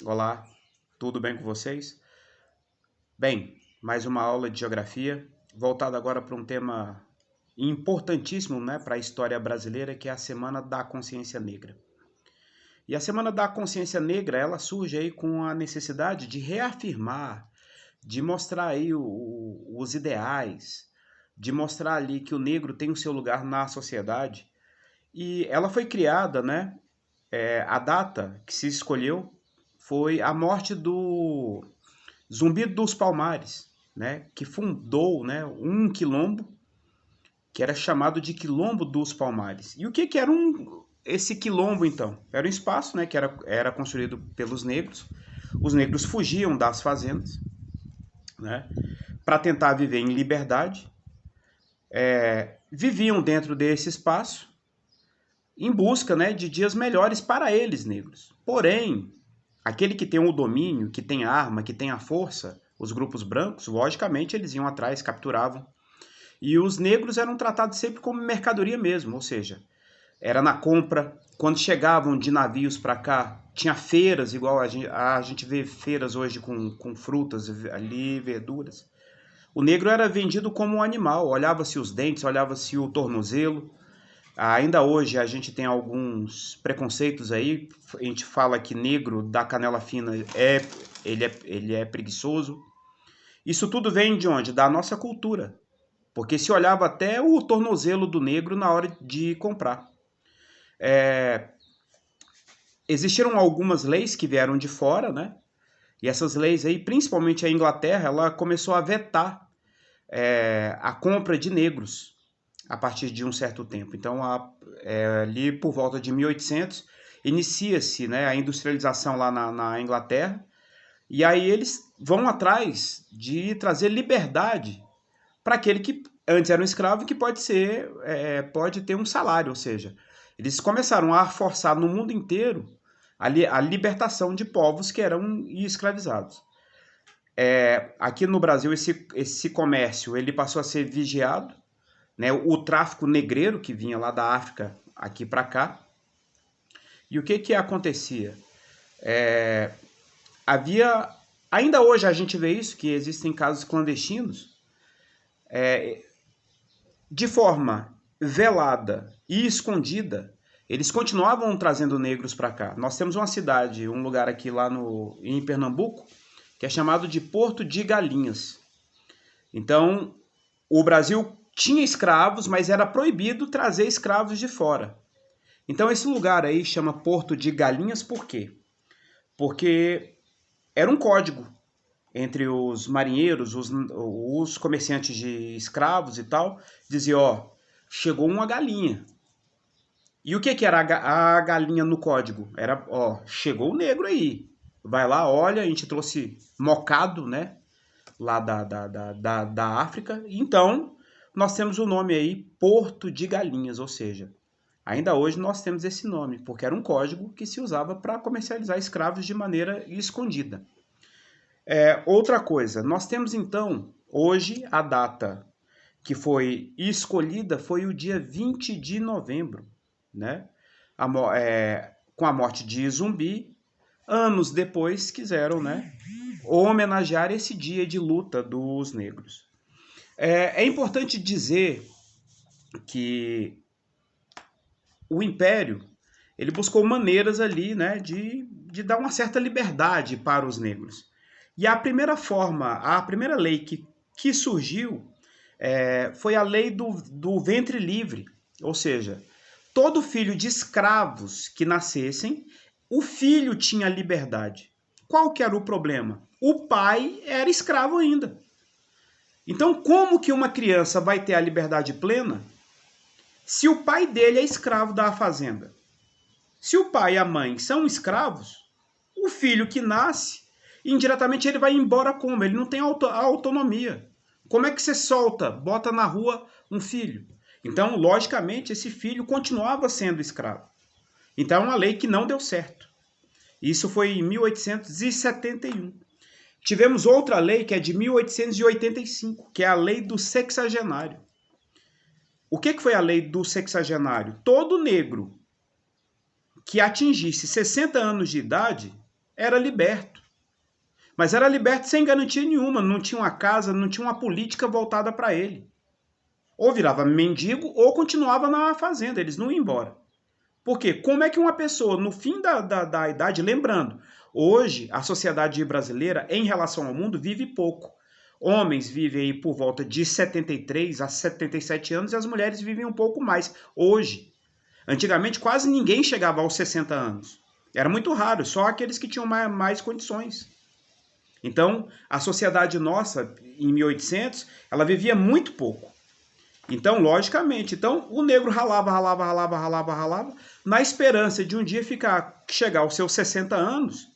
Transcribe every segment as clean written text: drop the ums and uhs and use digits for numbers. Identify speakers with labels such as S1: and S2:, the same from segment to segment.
S1: Olá, tudo bem com vocês? Bem, mais uma aula de geografia, voltada agora para um tema importantíssimo, né, para a história brasileira, que é a Semana da Consciência Negra. E a Semana da Consciência Negra, ela surge aí com a necessidade de reafirmar, de mostrar aí os ideais, de mostrar ali que o negro tem o seu lugar na sociedade. E ela foi criada, né, a data que se escolheu foi a morte do Zumbi dos Palmares, né, que fundou, né, um quilombo que era chamado de Quilombo dos Palmares. E o que era esse quilombo, então? Era um espaço, né, que era construído pelos negros. Os negros fugiam das fazendas, né, para tentar viver em liberdade. Viviam dentro desse espaço em busca, né, de dias melhores para eles, negros. Porém, aquele que tem o domínio, que tem a arma, que tem a força, os grupos brancos, logicamente eles iam atrás, capturavam. E os negros eram tratados sempre como mercadoria mesmo, ou seja, era na compra. Quando chegavam de navios para cá, tinha feiras, igual a gente vê feiras hoje com frutas ali, verduras. O negro era vendido como um animal, olhava-se os dentes, olhava-se o tornozelo. Ainda hoje a gente tem alguns preconceitos aí. A gente fala que negro da canela fina ele é preguiçoso. Isso tudo vem de onde? Da nossa cultura. Porque se olhava até o tornozelo do negro na hora de comprar. Existiram algumas leis que vieram de fora, né? E essas leis aí, principalmente a Inglaterra, ela começou a vetar a compra de negros a partir de um certo tempo. Então, ali por volta de 1800, inicia-se, né, a industrialização lá na Inglaterra, e aí eles vão atrás de trazer liberdade para aquele que antes era um escravo que pode ter um salário, ou seja, eles começaram a forçar no mundo inteiro a libertação de povos que eram escravizados. Aqui no Brasil esse comércio ele passou a ser vigiado, né? O tráfico negreiro que vinha lá da África aqui para cá. E o que acontecia? Havia, ainda hoje a gente vê isso, que existem casos clandestinos, de forma velada e escondida, eles continuavam trazendo negros para cá. Nós temos uma cidade, um lugar aqui lá em Pernambuco, que é chamado de Porto de Galinhas. Então, o Brasil tinha escravos, mas era proibido trazer escravos de fora. Então, esse lugar aí chama Porto de Galinhas por quê? Porque era um código entre os marinheiros, os comerciantes de escravos e tal, dizia, ó, chegou uma galinha. E o que era a galinha no código? Era, ó, chegou o negro aí. Vai lá, olha, a gente trouxe mocado, né? Lá da África. Então, nós temos o nome aí, Porto de Galinhas, ou seja, ainda hoje nós temos esse nome, porque era um código que se usava para comercializar escravos de maneira escondida. Outra coisa, nós temos então, hoje, a data que foi escolhida foi o dia 20 de novembro, né? Com a morte de Zumbi, anos depois quiseram, né, homenagear esse dia de luta dos negros. É importante dizer que o Império ele buscou maneiras ali, né, de dar uma certa liberdade para os negros. E a primeira lei que surgiu foi a lei do ventre livre, ou seja, todo filho de escravos que nascessem, o filho tinha liberdade. Qual que era o problema? O pai era escravo ainda. Então, como que uma criança vai ter a liberdade plena se o pai dele é escravo da fazenda? Se o pai e a mãe são escravos, o filho que nasce, indiretamente ele vai embora como? Ele não tem autonomia. Como é que você solta, bota na rua um filho? Então, logicamente, esse filho continuava sendo escravo. Então, é uma lei que não deu certo. Isso foi em 1871. Tivemos outra lei que é de 1885, que é a lei do sexagenário. O que foi a lei do sexagenário? Todo negro que atingisse 60 anos de idade era liberto. Mas era liberto sem garantia nenhuma, não tinha uma casa, não tinha uma política voltada para ele. Ou virava mendigo ou continuava na fazenda, eles não iam embora. Por quê? Como é que uma pessoa, no fim da idade, lembrando, hoje a sociedade brasileira, em relação ao mundo, vive pouco. Homens vivem aí por volta de 73 a 77 anos e as mulheres vivem um pouco mais. Hoje, antigamente quase ninguém chegava aos 60 anos. Era muito raro, só aqueles que tinham mais condições. Então, a sociedade nossa, em 1800, ela vivia muito pouco. Então, logicamente, o negro ralava, na esperança de um dia chegar aos seus 60 anos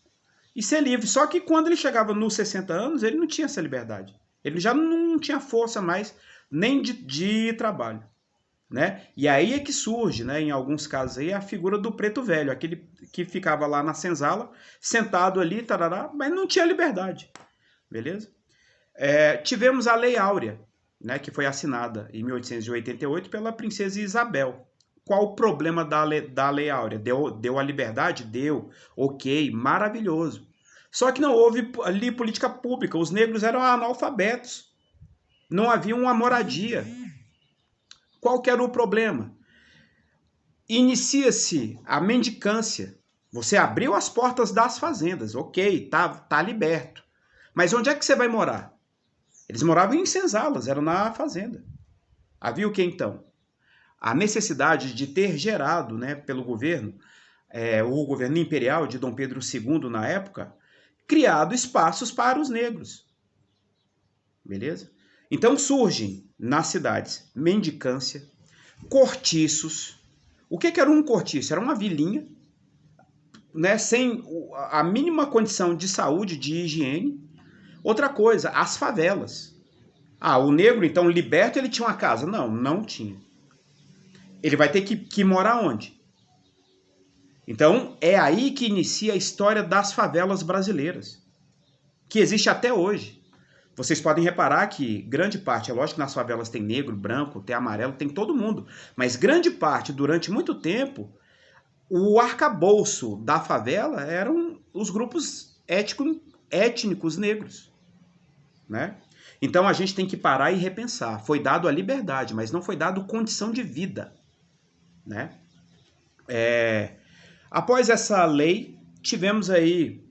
S1: e ser livre. Só que quando ele chegava nos 60 anos, ele não tinha essa liberdade. Ele já não tinha força mais nem de trabalho. Né? E aí é que surge, né, em alguns casos, aí, a figura do preto velho, aquele que ficava lá na senzala, sentado ali, tarará, mas não tinha liberdade. Beleza? Tivemos a Lei Áurea, né, que foi assinada em 1888 pela princesa Isabel. Qual o problema da Lei Áurea? Deu a liberdade? Deu. Ok, maravilhoso. Só que não houve ali política pública. Os negros eram analfabetos. Não havia uma moradia. Qual que era o problema? Inicia-se a mendicância. Você abriu as portas das fazendas. Ok, tá liberto. Mas onde é que você vai morar? Eles moravam em senzalas, eram na fazenda. Havia o que então? A necessidade de ter gerado, né, pelo governo, o governo imperial de Dom Pedro II na época, criado espaços para os negros. Beleza? Então surgem nas cidades mendicância, cortiços. O que era um cortiço? Era uma vilinha, né, sem a mínima condição de saúde, de higiene. Outra coisa, as favelas. O negro, então, liberto, ele tinha uma casa? Não tinha. Ele vai ter que morar onde? Então, é aí que inicia a história das favelas brasileiras, que existe até hoje. Vocês podem reparar que grande parte, é lógico que nas favelas tem negro, branco, tem amarelo, tem todo mundo, mas grande parte, durante muito tempo, o arcabouço da favela eram os grupos étnicos negros, né? Então a gente tem que parar e repensar. Foi dado a liberdade, mas não foi dado condição de vida, né? Após essa lei, tivemos aí,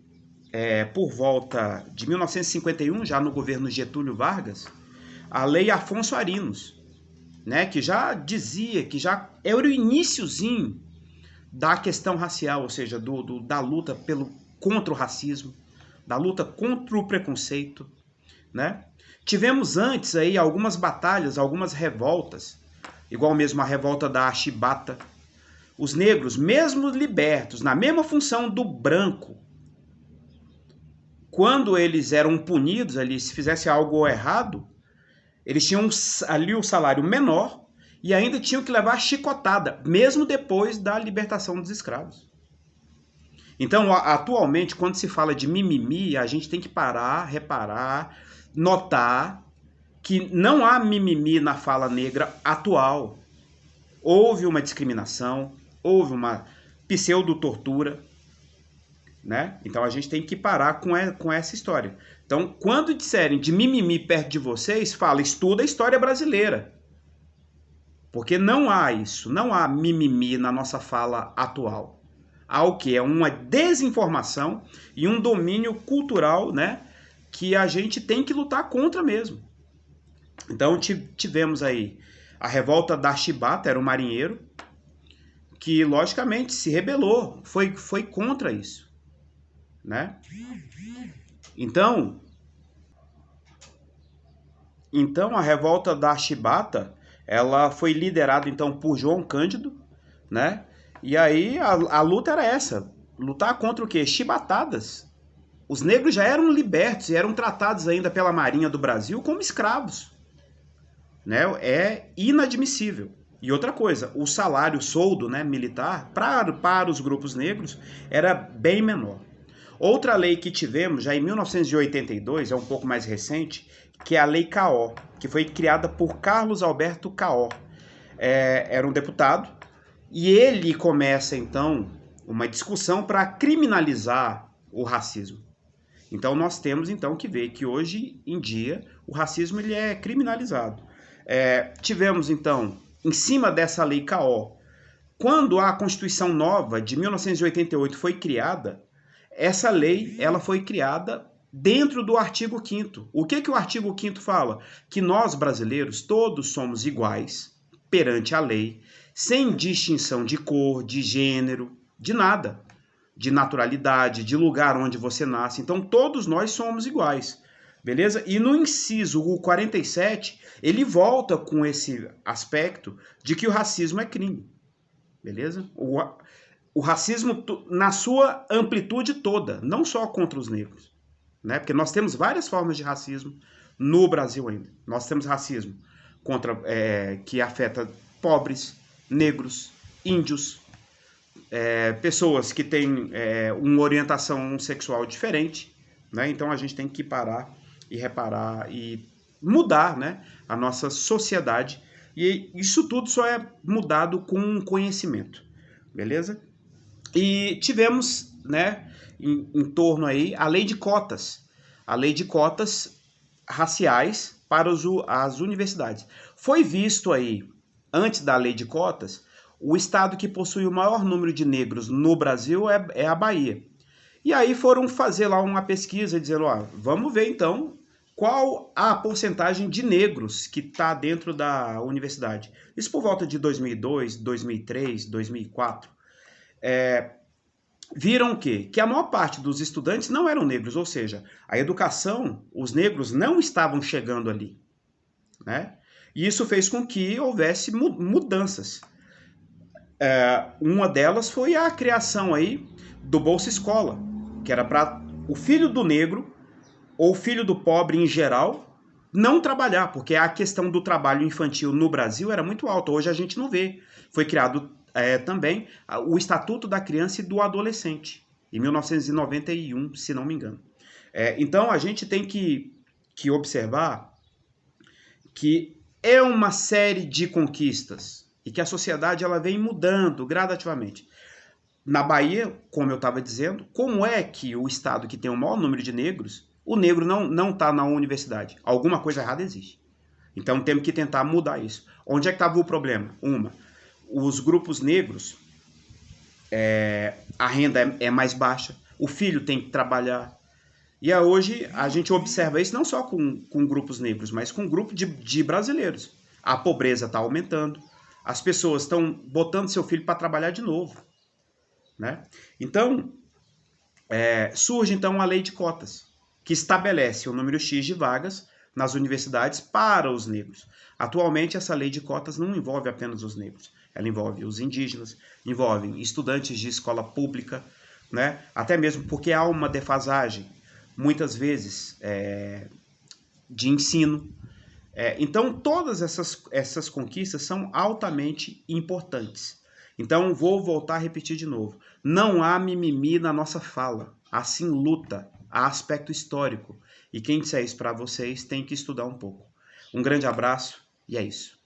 S1: por volta de 1951, já no governo Getúlio Vargas, a Lei Afonso Arinos, né, que já dizia, que já era o iniciozinho da questão racial, ou seja, da luta contra o racismo, da luta contra o preconceito, né? Tivemos antes aí algumas batalhas, algumas revoltas, igual mesmo a revolta da Chibata. Os negros, mesmo libertos, na mesma função do branco, quando eles eram punidos ali, se fizesse algo errado, eles tinham ali o salário menor e ainda tinham que levar chicotada, mesmo depois da libertação dos escravos. Então, atualmente, quando se fala de mimimi, a gente tem que parar, reparar, notar que não há mimimi na fala negra atual. Houve uma discriminação, houve uma pseudo-tortura, né? Então a gente tem que parar com essa história. Então, quando disserem de mimimi perto de vocês, fala, estuda a história brasileira. Porque não há isso, não há mimimi na nossa fala atual. Há o que? É uma desinformação e um domínio cultural, né, que a gente tem que lutar contra mesmo. Então tivemos aí a revolta da Chibata, era um marinheiro, que logicamente se rebelou, foi contra isso, né? Então a revolta da Chibata, ela foi liderada então por João Cândido, né? E aí a luta era essa, lutar contra o quê? Chibatadas. Os negros já eram libertos e eram tratados ainda pela Marinha do Brasil como escravos, né? É inadmissível. E outra coisa, o salário, o soldo, né, militar para os grupos negros era bem menor. Outra lei que tivemos já em 1982, é um pouco mais recente, que é a Lei Caó, que foi criada por Carlos Alberto Caó. Era um deputado e ele começa então uma discussão para criminalizar o racismo. Então nós temos então que ver que hoje em dia o racismo ele é criminalizado. Tivemos então, em cima dessa lei CAO, quando a Constituição Nova de 1988 foi criada, essa lei ela foi criada dentro do artigo 5º. O que o artigo 5º fala? Que nós brasileiros todos somos iguais perante a lei, sem distinção de cor, de gênero, de nada, de naturalidade, de lugar onde você nasce. Então todos nós somos iguais. Beleza? E no inciso 47, ele volta com esse aspecto de que o racismo é crime. Beleza? O racismo na sua amplitude toda, não só contra os negros. Né? Porque nós temos várias formas de racismo no Brasil ainda. Nós temos racismo contra, que afeta pobres, negros, índios, pessoas que têm uma orientação sexual diferente. Né? Então a gente tem que parar e reparar e mudar, né, a nossa sociedade. E isso tudo só é mudado com conhecimento, beleza? E tivemos, né, em torno aí, a lei de cotas raciais para as universidades. Foi visto aí, antes da lei de cotas, o estado que possui o maior número de negros no Brasil é a Bahia. E aí foram fazer lá uma pesquisa dizendo, vamos ver então qual a porcentagem de negros que está dentro da universidade. Isso por volta de 2002, 2003, 2004. Viram o quê? Que a maior parte dos estudantes não eram negros, ou seja, a educação, os negros não estavam chegando ali. Né? E isso fez com que houvesse mudanças. Uma delas foi a criação aí do Bolsa Escola, que era para o filho do negro ou filho do pobre em geral não trabalhar, porque a questão do trabalho infantil no Brasil era muito alta. Hoje a gente não vê. Foi criado também o Estatuto da Criança e do Adolescente, em 1991, se não me engano. Então a gente tem que observar que é uma série de conquistas e que a sociedade ela vem mudando gradativamente. Na Bahia, como eu estava dizendo, como é que o estado que tem o maior número de negros, o negro não está na universidade? Alguma coisa errada existe. Então temos que tentar mudar isso. Onde é que estava o problema? Os grupos negros, a renda é mais baixa, o filho tem que trabalhar. E hoje a gente observa isso não só com grupos negros, mas com grupo de brasileiros. A pobreza está aumentando, as pessoas estão botando seu filho para trabalhar de novo. Né? Então, surge então a lei de cotas, que estabelece o número X de vagas nas universidades para os negros. Atualmente, essa lei de cotas não envolve apenas os negros, ela envolve os indígenas, envolve estudantes de escola pública, né? Até mesmo porque há uma defasagem, muitas vezes, de ensino. Então, todas essas conquistas são altamente importantes. Então, vou voltar a repetir de novo. Não há mimimi na nossa fala. Há sim luta, há aspecto histórico. E quem disser isso para vocês tem que estudar um pouco. Um grande abraço e é isso.